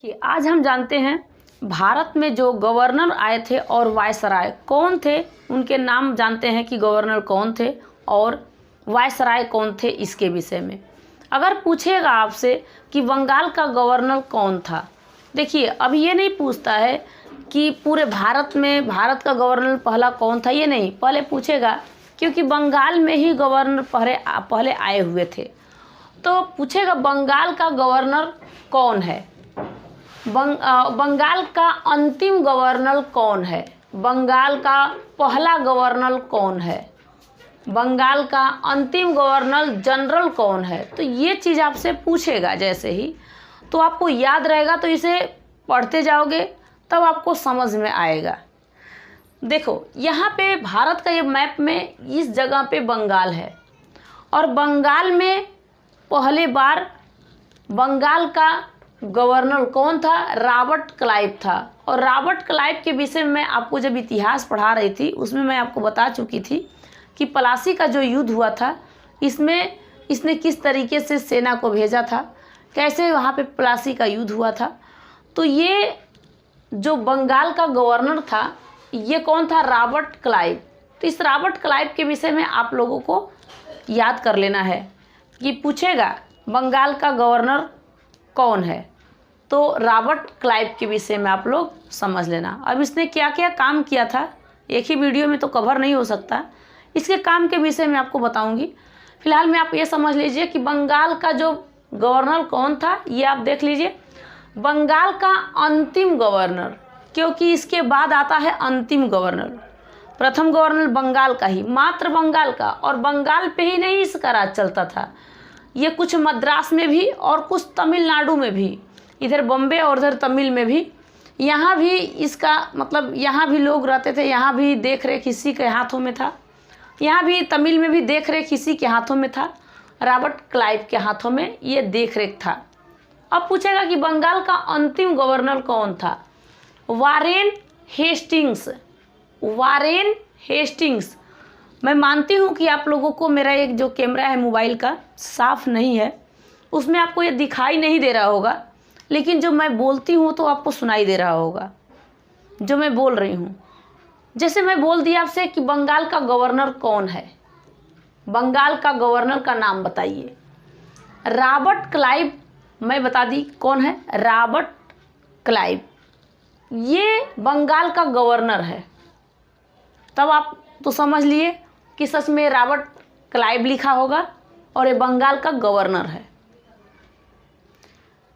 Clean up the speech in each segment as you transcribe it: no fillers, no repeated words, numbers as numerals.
कि आज हम जानते हैं भारत में जो गवर्नर आए थे और वायसराय कौन थे, उनके नाम जानते हैं कि गवर्नर कौन थे और वायसराय कौन थे। इसके विषय में अगर पूछेगा आपसे कि बंगाल का गवर्नर कौन था, देखिए अभी ये नहीं पूछता है कि पूरे भारत में भारत का गवर्नर पहला कौन था, ये नहीं, पहले पूछेगा क्योंकि बंगाल में ही गवर्नर पहले आए हुए थे, तो पूछेगा बंगाल का गवर्नर कौन है, बंगाल का अंतिम गवर्नर कौन है, बंगाल का पहला गवर्नर कौन है, बंगाल का अंतिम गवर्नर जनरल कौन है। तो ये चीज़ आपसे पूछेगा जैसे ही, तो आपको याद रहेगा, तो इसे पढ़ते जाओगे तब आपको समझ में आएगा। देखो यहाँ पे भारत का ये मैप में इस जगह पे बंगाल है और बंगाल में पहले बार बंगाल का गवर्नर कौन था, रॉबर्ट क्लाइव था। और रॉबर्ट क्लाइव के विषय में आपको जब इतिहास पढ़ा रही थी उसमें मैं आपको बता चुकी थी कि प्लासी का जो युद्ध हुआ था इसमें इसने किस तरीके से सेना को भेजा था, कैसे वहाँ पे प्लासी का युद्ध हुआ था। तो ये जो बंगाल का गवर्नर था ये कौन था, रॉबर्ट क्लाइव। तो इस रॉबर्ट क्लाइव के विषय में आप लोगों को याद कर लेना है कि पूछेगा बंगाल का गवर्नर कौन है, तो रॉबर्ट क्लाइव के विषय में आप लोग समझ लेना। अब इसने क्या क्या काम किया था एक ही वीडियो में तो कवर नहीं हो सकता, इसके काम के विषय में आपको बताऊंगी। फिलहाल में आप ये समझ लीजिए कि बंगाल का जो गवर्नर कौन था ये आप देख लीजिए। बंगाल का अंतिम गवर्नर, क्योंकि इसके बाद आता है अंतिम गवर्नर, प्रथम गवर्नर बंगाल का ही, मात्र बंगाल का, और बंगाल पे ही नहीं इसका राज चलता था, ये कुछ मद्रास में भी और कुछ तमिलनाडु में भी, इधर बॉम्बे और उधर तमिल में भी, यहाँ भी इसका मतलब यहाँ भी लोग रहते थे, यहाँ भी देख रेख इसी के हाथों में था, यहाँ भी तमिल में भी देख रेख इसी के हाथों में था, रॉबर्ट क्लाइव के हाथों में ये देख रेख था। अब पूछेगा कि बंगाल का अंतिम गवर्नर कौन था, वारेन हेस्टिंग्स। Warren Hastings. मैं मानती हूँ कि आप लोगों को मेरा एक जो कैमरा है मोबाइल का साफ़ नहीं है, उसमें आपको ये दिखाई नहीं दे रहा होगा, लेकिन जो मैं बोलती हूँ तो आपको सुनाई दे रहा होगा जो मैं बोल रही हूँ। जैसे मैं बोल दिया आपसे कि बंगाल का गवर्नर कौन है, बंगाल का गवर्नर का नाम बताइए, रॉबर्ट क्लाइव। मैं बता दी कौन है, रॉबर्ट क्लाइव, ये बंगाल का गवर्नर है। तब आप तो समझ लिए कि सच में रॉबर्ट क्लाइव लिखा होगा और ये बंगाल का गवर्नर है।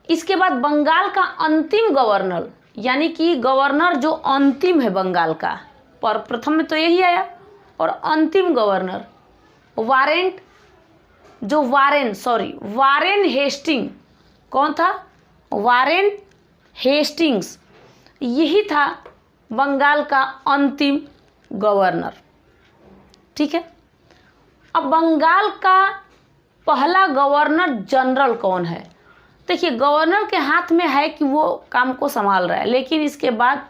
इसके बाद बंगाल का अंतिम गवर्नर, यानी कि गवर्नर जो अंतिम है बंगाल का, पर प्रथम में तो यही आया, और अंतिम गवर्नर वारेन हेस्टिंग। कौन था, वारेन हेस्टिंग्स, यही था बंगाल का अंतिम गवर्नर। ठीक है। अब बंगाल का पहला गवर्नर जनरल कौन है। देखिए गवर्नर के हाथ में है कि वो काम को संभाल रहा है, लेकिन इसके बाद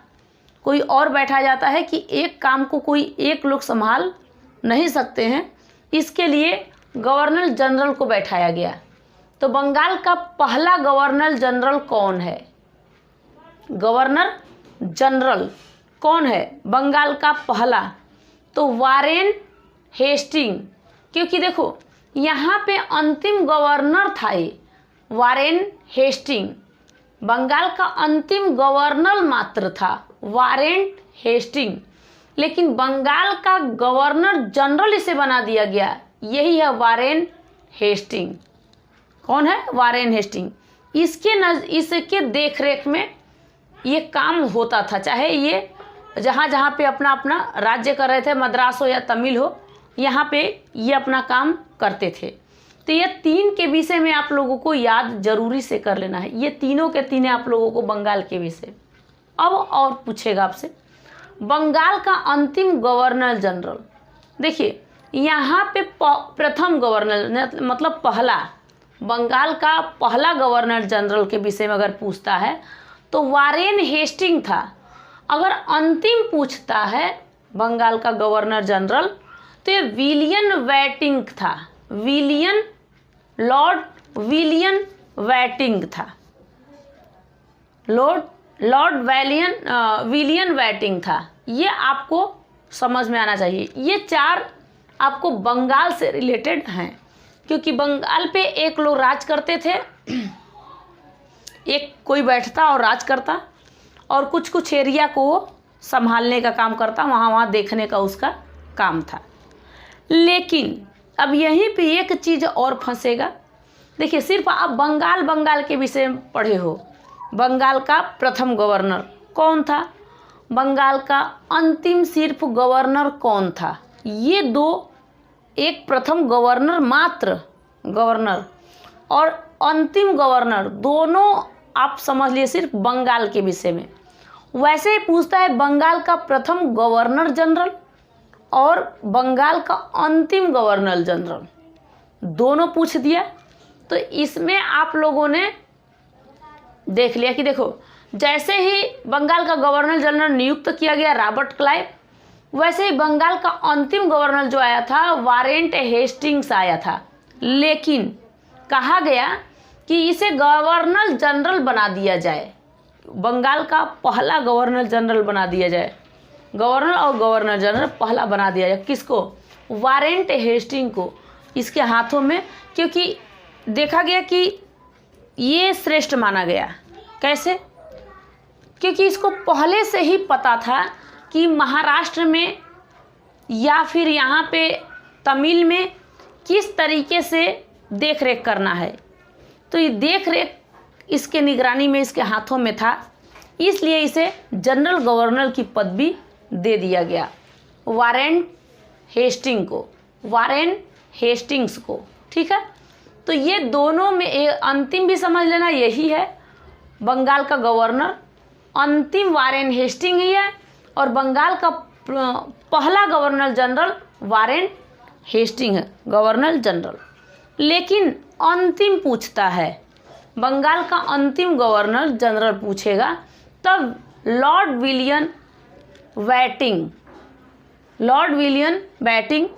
कोई और बैठा जाता है कि एक काम को कोई एक लोग संभाल नहीं सकते हैं, इसके लिए गवर्नर जनरल को बैठाया गया। तो बंगाल का पहला गवर्नर जनरल कौन है, गवर्नर जनरल कौन है बंगाल का पहला, तो वारेन हेस्टिंग। क्योंकि देखो यहाँ पे अंतिम गवर्नर था ये वारेन हेस्टिंग, बंगाल का अंतिम गवर्नर मात्र था वारेन हेस्टिंग, लेकिन बंगाल का गवर्नर जनरल इसे बना दिया गया, यही है वारेन हेस्टिंग। कौन है, वारेन हेस्टिंग। इसके देखरेख में ये काम होता था, चाहे ये जहाँ जहाँ पे अपना अपना राज्य कर रहे थे, मद्रास हो या तमिल हो, यहाँ पे ये अपना काम करते थे। तो ये तीन के विषय में आप लोगों को याद जरूरी से कर लेना है, ये तीनों के तीन आप लोगों को बंगाल के विषय। अब और पूछेगा आपसे बंगाल का अंतिम गवर्नर जनरल। देखिए यहाँ पे प्रथम गवर्नर मतलब पहला, बंगाल का पहला गवर्नर जनरल के विषय में अगर पूछता है तो वारेन हेस्टिंग था। अगर अंतिम पूछता है बंगाल का गवर्नर जनरल तो ये विलियम वेटिंग था, लॉर्ड विलियम वेटिंग था। लॉर्ड विलियम वेटिंग था। ये आपको समझ में आना चाहिए। ये 4 आपको बंगाल से रिलेटेड हैं, क्योंकि बंगाल पे एक लोग राज करते थे, एक कोई बैठता और राज करता, और कुछ कुछ एरिया को वो संभालने का काम करता, वहाँ देखने का उसका काम था। लेकिन अब यहीं पे एक चीज़ और फंसेगा। देखिए, सिर्फ आप बंगाल के विषय में पढ़े हो। बंगाल का प्रथम गवर्नर कौन था, बंगाल का अंतिम सिर्फ गवर्नर कौन था, ये 2, एक प्रथम गवर्नर, मात्र गवर्नर, और अंतिम गवर्नर, दोनों आप समझ लिए सिर्फ बंगाल के विषय में। वैसे ही पूछता है बंगाल का प्रथम गवर्नर जनरल और बंगाल का अंतिम गवर्नर जनरल, दोनों पूछ दिया। तो इसमें आप लोगों ने देख लिया कि देखो, जैसे ही बंगाल का गवर्नर जनरल नियुक्त किया गया रॉबर्ट क्लाइव, वैसे ही बंगाल का अंतिम गवर्नर जो आया था वारेंट हेस्टिंग्स आया था। लेकिन कहा गया कि इसे गवर्नर जनरल बना दिया जाए, बंगाल का पहला गवर्नर जनरल बना दिया जाए, गवर्नर और गवर्नर जनरल पहला बना दिया जाए। किसको? वारेंट हेस्टिंग को, इसके हाथों में, क्योंकि देखा गया कि ये श्रेष्ठ माना गया। कैसे? क्योंकि इसको पहले से ही पता था कि महाराष्ट्र में या फिर यहाँ पे तमिल में किस तरीके से देख रेख करना है, तो ये देख रेख इसके निगरानी में, इसके हाथों में था, इसलिए इसे जनरल गवर्नर की पदवी दे दिया गया वारेन हेस्टिंग्स को। ठीक है, तो ये दोनों में अंतिम भी समझ लेना यही है, बंगाल का गवर्नर अंतिम वारेन हेस्टिंग ही है, और बंगाल का पहला गवर्नर जनरल वारेन हेस्टिंग है, गवर्नर जनरल। लेकिन अंतिम पूछता है, बंगाल का अंतिम गवर्नर जनरल पूछेगा, तब लॉर्ड विलियम वेटिंग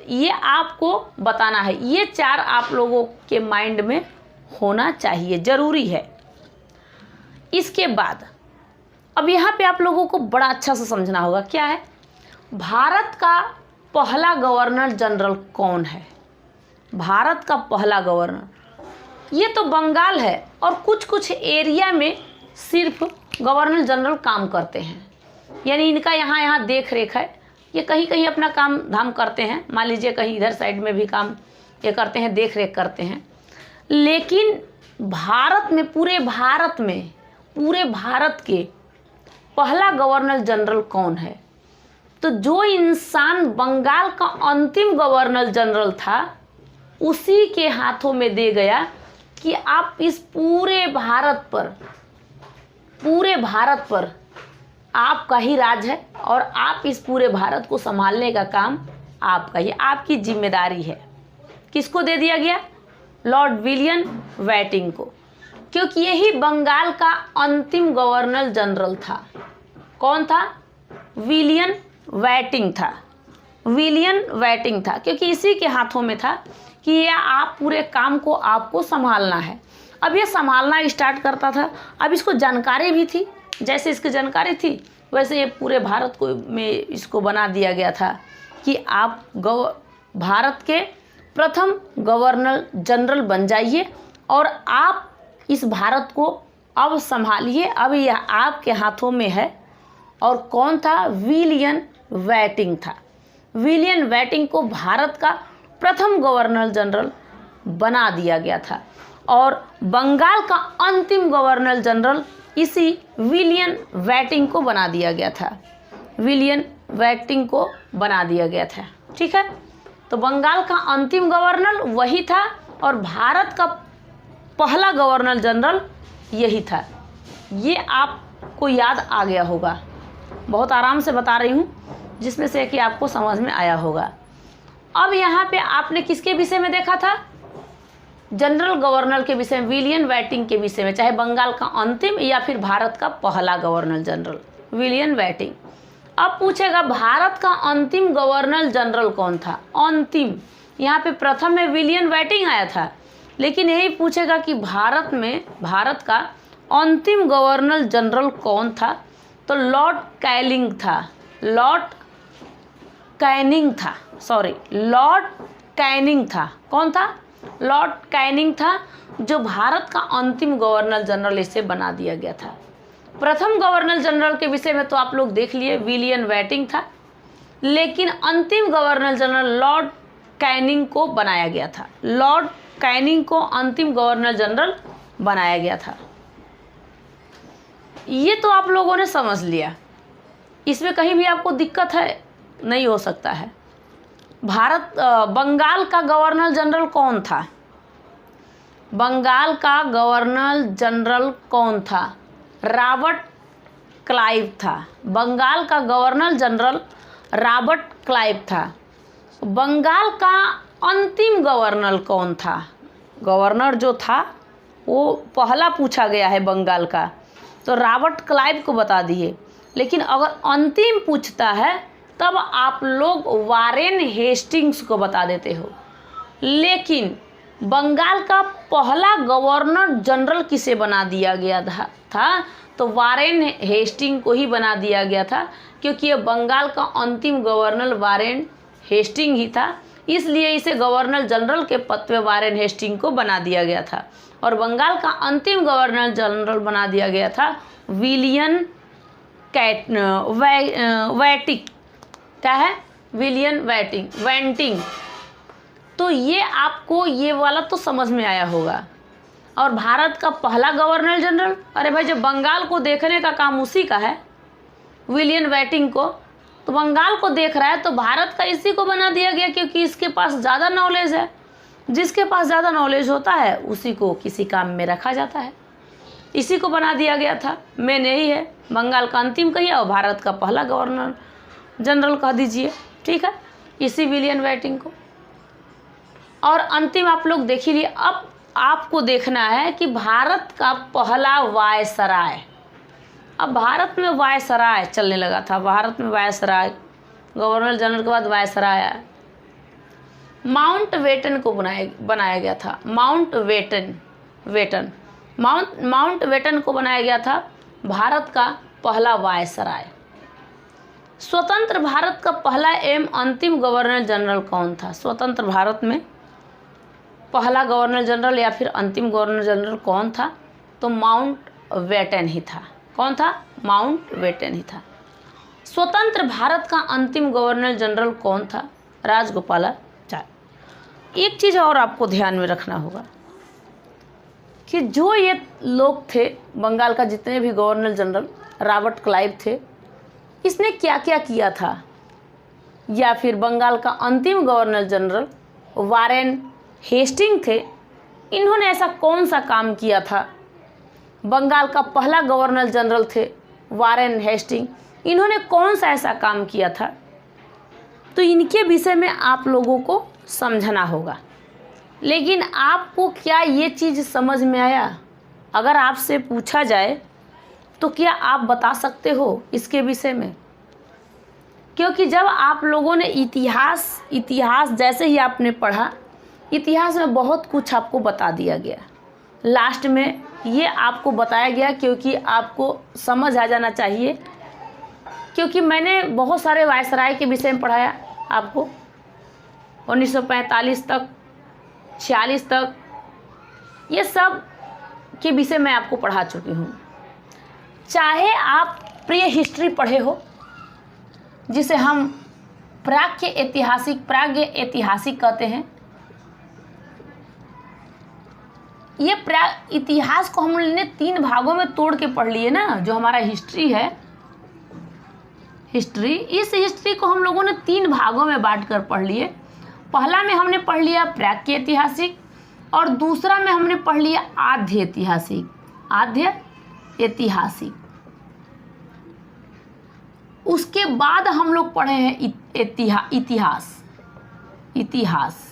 ये आपको बताना है। ये 4 आप लोगों के माइंड में होना चाहिए, ज़रूरी है। इसके बाद अब यहाँ पे आप लोगों को बड़ा अच्छा से समझना होगा, क्या है, भारत का पहला गवर्नर जनरल कौन है। भारत का पहला गवर्नर, ये तो बंगाल है, और कुछ कुछ एरिया में सिर्फ गवर्नर जनरल काम करते हैं, यानी इनका यहाँ देख रेख है, ये कहीं कहीं अपना काम धाम करते हैं, मान लीजिए कहीं इधर साइड में भी काम ये करते हैं, देख रेख करते हैं। लेकिन भारत में, पूरे भारत के पहला गवर्नर जनरल कौन है, तो जो इंसान बंगाल का अंतिम गवर्नर जनरल था, उसी के हाथों में दे गया कि आप इस पूरे भारत पर आपका ही राज है, और आप इस पूरे भारत को संभालने का काम आपका ही, आपकी जिम्मेदारी है। किसको दे दिया गया? लॉर्ड विलियम वेटिंग को, क्योंकि यही बंगाल का अंतिम गवर्नर जनरल था। कौन था? विलियम वेटिंग था, क्योंकि इसी के हाथों में था कि ये आप पूरे काम को आपको संभालना है। अब ये संभालना स्टार्ट करता था, अब इसको जानकारी भी थी, जैसे इसकी जानकारी थी वैसे ये पूरे भारत को में इसको बना दिया गया था कि आप भारत के प्रथम गवर्नर जनरल बन जाइए, और आप इस भारत को अब संभालिए, अब यह आपके हाथों में है। और कौन था? विलियम वेटिंग था। विलियम वेटिंग को भारत का प्रथम गवर्नर जनरल बना दिया गया था, और बंगाल का अंतिम गवर्नर जनरल इसी विलियम वेटिंग को बना दिया गया था। ठीक है, तो बंगाल का अंतिम गवर्नर वही था, और भारत का पहला गवर्नर जनरल यही था। ये आपको याद आ गया होगा, बहुत आराम से बता रही हूँ, जिसमें से कि आपको समझ में आया होगा। अब यहाँ पे आपने किसके विषय में देखा था? जनरल गवर्नर के विषय में, विलियम वेटिंग के विषय में, चाहे बंगाल का अंतिम या फिर भारत का पहला गवर्नर जनरल विलियम वेटिंग। अब पूछेगा भारत का अंतिम गवर्नर जनरल कौन था? अंतिम, यहाँ पे प्रथम में विलियम वेटिंग आया था, लेकिन यही पूछेगा कि भारत का अंतिम गवर्नर जनरल कौन था? तो लॉर्ड कैनिंग था। लॉर्ड कैनिंग था, सॉरी, लॉर्ड कैनिंग था। कौन था? लॉर्ड कैनिंग था, जो भारत का अंतिम गवर्नर जनरल इसे बना दिया गया था। प्रथम गवर्नर जनरल के विषय में तो आप लोग देख लिए, विलियम बेंटिंक था, लेकिन अंतिम गवर्नर जनरल लॉर्ड कैनिंग को बनाया गया था। लॉर्ड कैनिंग को अंतिम गवर्नर जनरल बनाया गया था। ये तो आप लोगों ने समझ लिया, इसमें कहीं भी आपको दिक्कत है? नहीं हो सकता है। बंगाल का गवर्नर जनरल कौन था? बंगाल का गवर्नर जनरल कौन था? रॉबर्ट क्लाइव था। बंगाल का गवर्नर जनरल रॉबर्ट क्लाइव था। बंगाल का अंतिम गवर्नर कौन था? गवर्नर जो था वो पहला पूछा गया है बंगाल का, तो रॉबर्ट क्लाइव को बता दिए। लेकिन अगर अंतिम पूछता है तब आप लोग वारेन हेस्टिंग्स को बता देते हो। लेकिन बंगाल का पहला गवर्नर जनरल किसे बना दिया गया था? तो वारेन हेस्टिंग को ही बना दिया गया था, क्योंकि ये बंगाल का अंतिम गवर्नर वारेन हेस्टिंग ही था, इसलिए इसे गवर्नर जनरल के पद पे वारेन हेस्टिंग को बना दिया गया था। और बंगाल का अंतिम गवर्नर जनरल बना दिया गया था विलियम वेंटिंग। क्या है? विलियम वेंटिंग। तो ये आपको ये वाला तो समझ में आया होगा। और भारत का पहला गवर्नर जनरल, अरे भाई जब बंगाल को देखने का काम उसी का है, विलियम वेंटिंग को, तो बंगाल को देख रहा है तो भारत का इसी को बना दिया गया, क्योंकि इसके पास ज़्यादा नॉलेज है। जिसके पास ज़्यादा नॉलेज होता है उसी को किसी काम में रखा जाता है। इसी को बना दिया गया था। मेन यही है, बंगाल का अंतिम कहिए और भारत का पहला गवर्नर जनरल कह दीजिए, ठीक है, इसी विलियम वेंटिंग को। और अंतिम आप लोग देख ही लिए। अब आपको देखना है कि भारत का पहला वायसराय, अब भारत में वायसराय चलने लगा था। भारत में वायसराय, गवर्नर जनरल के बाद वायसराय आया। माउंट बेटन को बनाया गया था। माउंट बेटन को बनाया गया था भारत का पहला वायसराय। स्वतंत्र भारत का पहला एवं अंतिम गवर्नर जनरल कौन था? स्वतंत्र भारत में पहला गवर्नर जनरल या फिर अंतिम गवर्नर जनरल कौन था? तो माउंट बेटन ही था। कौन था? माउंट बेटन ही था। स्वतंत्र भारत का अंतिम गवर्नर जनरल कौन था? राजगोपालाचारी। एक चीज़ और आपको ध्यान में रखना होगा कि जो ये लोग थे बंगाल का, जितने भी गवर्नर जनरल, रॉबर्ट क्लाइव थे, इसने क्या क्या किया था? या फिर बंगाल का अंतिम गवर्नर जनरल वारेन हेस्टिंग थे, इन्होंने ऐसा कौन सा काम किया था? बंगाल का पहला गवर्नर जनरल थे वारेन हेस्टिंग, इन्होंने कौन सा ऐसा काम किया था? तो इनके विषय में आप लोगों को समझना होगा। लेकिन आपको क्या ये चीज़ समझ में आया? अगर आपसे पूछा जाए तो क्या आप बता सकते हो इसके विषय में? क्योंकि जब आप लोगों ने इतिहास जैसे ही आपने पढ़ा, इतिहास में बहुत कुछ आपको बता दिया गया। लास्ट में ये आपको बताया गया क्योंकि आपको समझ आ जाना चाहिए, क्योंकि मैंने बहुत सारे वायसराय के विषय में पढ़ाया आपको 1945 तक, 46 तक, ये सब के विषय मैं आपको पढ़ा चुकी हूँ। चाहे आप प्री हिस्ट्री पढ़े हो, जिसे हम प्राग्ञ ऐतिहासिक कहते हैं, ये इतिहास को हमने 3 भागों में तोड़ के पढ़ लिए ना। जो हमारा हिस्ट्री है, इस हिस्ट्री को हम लोगों ने 3 भागों में बांट कर पढ़ लिए। पहला में हमने पढ़ लिया प्राग्ञ ऐतिहासिक, और दूसरा में हमने पढ़ लिया आद्य ऐतिहासिक। उसके बाद हम लोग पढ़े हैं इतिहास।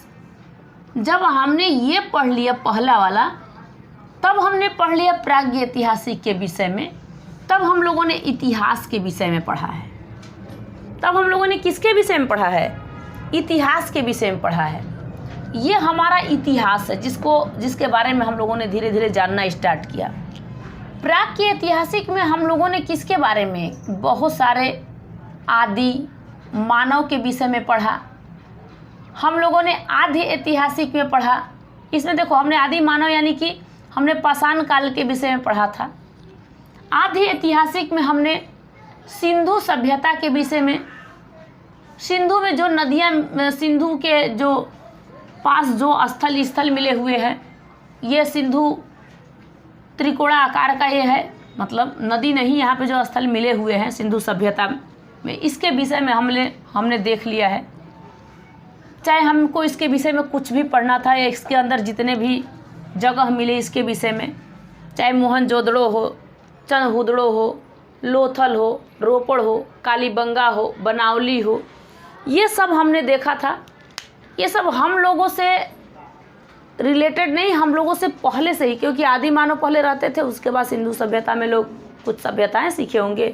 जब हमने ये पढ़ लिया पहला वाला, तब हमने पढ़ लिया प्राग्ञ ऐतिहासिक के विषय में, तब हम लोगों ने इतिहास के विषय में पढ़ा है। तब हम लोगों ने किसके विषय में पढ़ा है? इतिहास के विषय में पढ़ा है। ये हमारा इतिहास है जिसके बारे में हम लोगों ने धीरे धीरे जानना स्टार्ट किया। प्राच्य ऐतिहासिक में हम लोगों ने किसके बारे में, बहुत सारे आदि मानव के विषय में पढ़ा। हम लोगों ने आदि ऐतिहासिक में पढ़ा। इसमें देखो हमने आदि मानव यानी कि हमने पाषाण काल के विषय में पढ़ा था। आदि ऐतिहासिक में हमने सिंधु सभ्यता के विषय में, सिंधु में जो नदियाँ, सिंधु के जो पास जो स्थल मिले हुए हैं, ये सिंधु त्रिकोणा आकार का ये है, मतलब नदी नहीं, यहाँ पे जो स्थल मिले हुए हैं सिंधु सभ्यता में, इसके विषय में हमने देख लिया है। चाहे हमको इसके विषय में कुछ भी पढ़ना था या इसके अंदर जितने भी जगह मिले इसके विषय में, चाहे मोहनजोदड़ो हो, चंदहुदड़ो हो, लोथल हो, रोपड़ हो, कालीबंगा हो, बनावली हो, ये सब हमने देखा था। ये सब हम लोगों से रिलेटेड नहीं, हम लोगों से पहले से ही, क्योंकि आदि मानव पहले रहते थे, उसके बाद सिंधु सभ्यता में लोग कुछ सभ्यताएं सीखे होंगे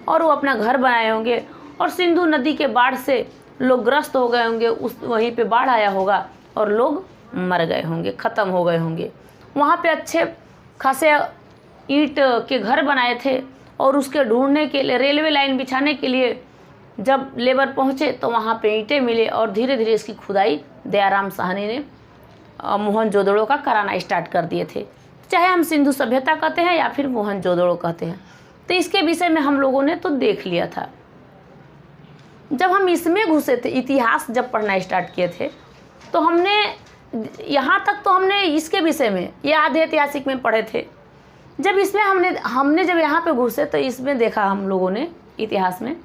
और वो अपना घर बनाए होंगे, और सिंधु नदी के बाढ़ से लोग ग्रस्त हो गए होंगे, वहीं पे बाढ़ आया होगा और लोग मर गए होंगे, ख़त्म हो गए होंगे। वहाँ पे अच्छे खासे ईंट के घर बनाए थे और उसके ढूंढने के लिए, रेलवे लाइन बिछाने के लिए जब लेबर पहुँचे तो वहाँ पे ईंटें मिले और धीरे धीरे इसकी खुदाई दयाराम साहनी ने मोहनजोदड़ो का कराना स्टार्ट कर दिए थे। चाहे हम सिंधु सभ्यता कहते हैं या फिर मोहनजोदड़ो कहते हैं, तो इसके विषय में हम लोगों ने तो देख लिया था। जब हम इसमें घुसे थे, इतिहास जब पढ़ना स्टार्ट किए थे, तो हमने यहाँ तक तो हमने इसके विषय में, ये आधे ऐतिहासिक में पढ़े थे। जब इसमें हमने जब यहाँ पे घुसे तो इसमें देखा हम लोगों ने इतिहास में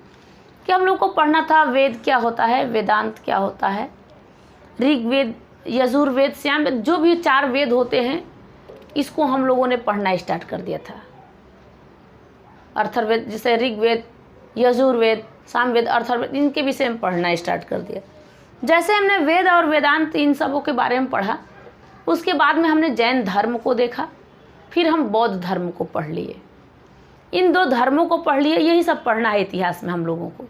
कि हम लोग को पढ़ना था वेद क्या होता है, वेदांत क्या होता है, ऋग्वेद, यजुर्वेद, सामवेद, जो भी 4 वेद होते हैं, इसको हम लोगों ने पढ़ना स्टार्ट कर दिया था। अथर्ववेद, जैसे ऋग्वेद, यजुर्वेद, सामवेद, अथर्ववेद, इनके विषय में पढ़ना स्टार्ट कर दिया। जैसे हमने वेद और वेदांत इन सबों के बारे में पढ़ा, उसके बाद में हमने जैन धर्म को देखा, फिर हम बौद्ध धर्म को पढ़ लिए। इन 2 धर्मों को पढ़ लिए, यही सब पढ़ना है इतिहास में हम लोगों को।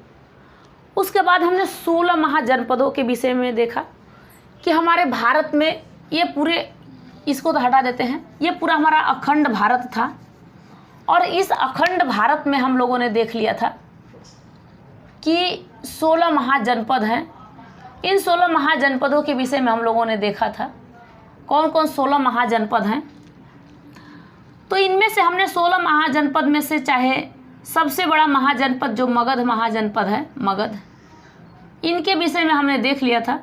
उसके बाद हमने 16 महाजनपदों के विषय में देखा कि हमारे भारत में ये पूरे, इसको तो हटा देते हैं, ये पूरा हमारा अखंड भारत था, और इस अखंड भारत में हम लोगों ने देख लिया था कि 16 महाजनपद हैं। इन 16 महाजनपदों के विषय में हम लोगों ने देखा था कौन कौन 16 महाजनपद हैं। तो इनमें से हमने 16 महाजनपद में से, चाहे सबसे बड़ा महाजनपद जो मगध महाजनपद है, मगध, इनके विषय में हमने देख लिया था।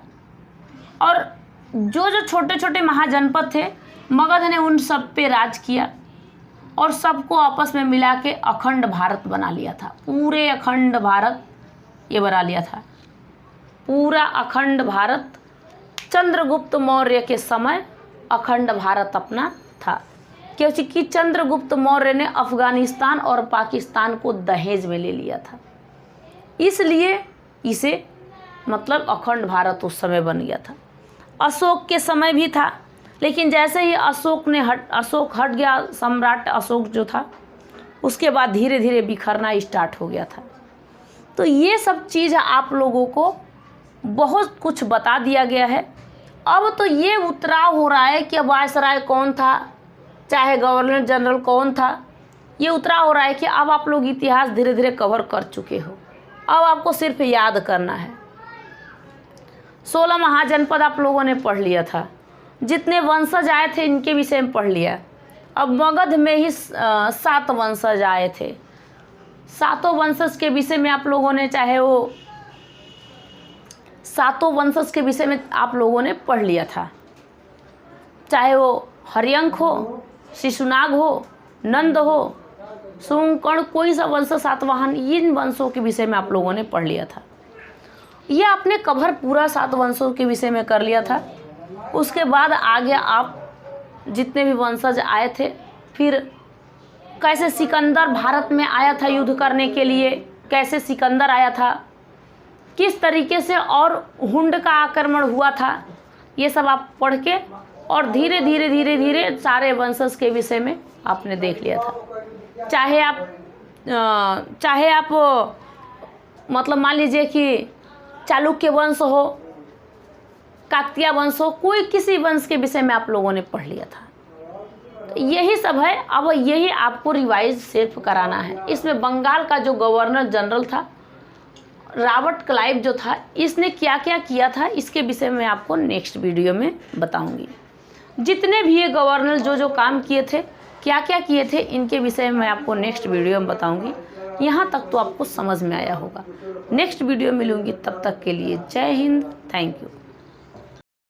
और जो जो छोटे छोटे महाजनपद थे, मगध ने उन सब पे राज किया और सबको आपस में मिला के अखंड भारत बना लिया था। पूरे अखंड भारत ये बना लिया था, पूरा अखंड भारत। चंद्रगुप्त मौर्य के समय अखंड भारत अपना था, क्योंकि चंद्रगुप्त मौर्य ने अफगानिस्तान और पाकिस्तान को दहेज में ले लिया था, इसलिए इसे मतलब अखंड भारत उस समय बन गया था। अशोक के समय भी था, लेकिन जैसे ही अशोक हट गया, सम्राट अशोक जो था, उसके बाद धीरे धीरे बिखरना स्टार्ट हो गया था। तो ये सब चीज़ आप लोगों को बहुत कुछ बता दिया गया है। अब तो ये उतराव हो रहा है कि वायसराय कौन था, चाहे गवर्नर जनरल कौन था, ये उतराव हो रहा है कि अब आप लोग इतिहास धीरे धीरे कवर कर चुके हो, अब आपको सिर्फ याद करना है। 16 महाजनपद आप लोगों ने पढ़ लिया था, जितने वंशज आए थे इनके विषय में पढ़ लिया। अब मगध में ही 7 वंशज आए थे, 7 वंशज के विषय में आप लोगों ने, चाहे वो 7 वंशज के विषय में आप लोगों ने पढ़ लिया था, चाहे वो हरियंक हो, शिशुनाग हो, नंद हो, सुंकर्ण, कोई सा वंश, सातवाहन, इन वंशों के विषय में आप लोगों ने पढ़ लिया था। ये आपने कवर पूरा 7 वंशों के विषय में कर लिया था। उसके बाद आगे आप जितने भी वंशज आए थे, फिर कैसे सिकंदर भारत में आया था युद्ध करने के लिए, कैसे सिकंदर आया था, किस तरीके से और हुंड का आक्रमण हुआ था, ये सब आप पढ़ के और धीरे धीरे धीरे धीरे सारे वंशज के विषय में आपने देख लिया था। चाहे आप मतलब मान लीजिए कि चालुक्य वंश हो, काकतीय वंश हो, कोई किसी वंश के विषय में आप लोगों ने पढ़ लिया था। तो यही सब है। अब यही आपको रिवाइज सिर्फ कराना है। इसमें बंगाल का जो गवर्नर जनरल था रॉबर्ट क्लाइव जो था, इसने क्या क्या किया था, इसके विषय में आपको नेक्स्ट वीडियो में बताऊंगी। जितने भी ये गवर्नर जो जो काम किए थे, क्या क्या किए थे, इनके विषय में मैं आपको नेक्स्ट वीडियो में बताऊंगी। यहाँ तक तो आपको समझ में आया होगा। नेक्स्ट वीडियो मिलूंगी, तब तक के लिए जय हिंद, थैंक यू।